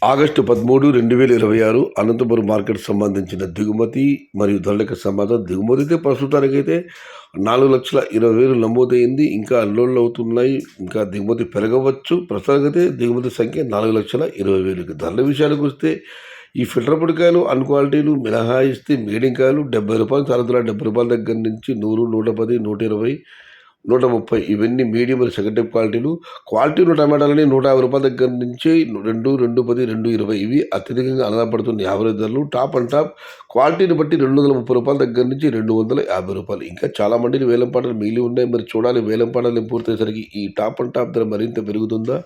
August 13, 2026 Anantapuram market సంబంధించిన దిగుమతి మరియు ధరలకు సమాధానం. దిగుమతి అయితే ప్రస్తుతానికైతే 4,20,000 నమోదైంది. ఇంకా అన్లోడ్లు అవుతున్నాయి. ఇంకా దిగుమతి పెరగవచ్చు. ప్రస్తుతానికైతే దిగుమతి సంఖ్య 4,20,000. ధరల విషయానికి వస్తే ఈ ఫిల్టర్ పొడికాయలు అన్ క్వాలిటీలు మినహాయిస్తే మీడియం కాయలు రూ. 70, రూ. 70 దగ్గర నుంచి 100, 110, 120, 130 ఇవన్నీ మీడియం మరియు సెకండ్ టైప్ క్వాలిటీలు. క్వాలిటీ ఉన్న టమాటాలని రూ. 150 దగ్గర నుంచి 2, 210, 220 ఇవి అత్యధికంగా ఆధారపడుతున్న యావరేజ్ ధరలు. టాప్ అండ్ టాప్ క్వాలిటీని బట్టి రూ. 230 దగ్గర నుంచి రూ. 250. ఇంకా చాలా మందిని వేలం పాటలు మిగిలి ఉన్నాయి. మరి చూడాలి వేలం పాటలు పూర్తయ్యేసరికి ఈ టాప్ అండ్ టాప్ ధర మరింత పెరుగుతుందా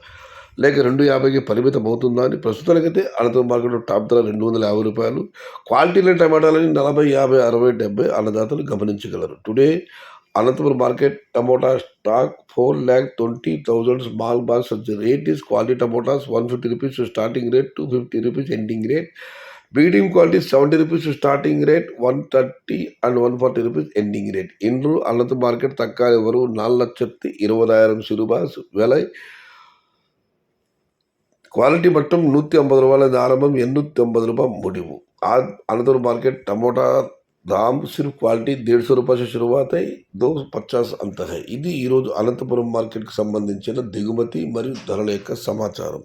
లేక 250కి పరిమితం అవుతుందా అని. ప్రస్తుతానికైతే అనంతపురం మార్కెట్లో టాప్ ధర రూ. 250. క్వాలిటీ లేని టమాటాలని 40, 50, 60, 70 అన్నదాతలు గమనించగలరు. Today Anantapur market tomato stock 4,20,000 small box. The rate is quality tomatoes 150 rupees to starting rate, 250 rupees ending rate. Medium quality 70 rupees to starting rate, 130 and 140 rupees ending rate. Inru Anantapur market తక్కువ ఎవరు 4,20,000 సిరుబాస్ వెలై quality మట్టం ₹150 ఆరంభం, ₹850 ముడివు. Anantapuram market tomato दाम सिर्फ quality ₹150 से शुरुआत है, 250 अंत है. ఇది ఈరోజు అనంతపురం మార్కెట్కి సంబంధించిన దిగుమతి మరియు ధరల యొక్క సమాచారం.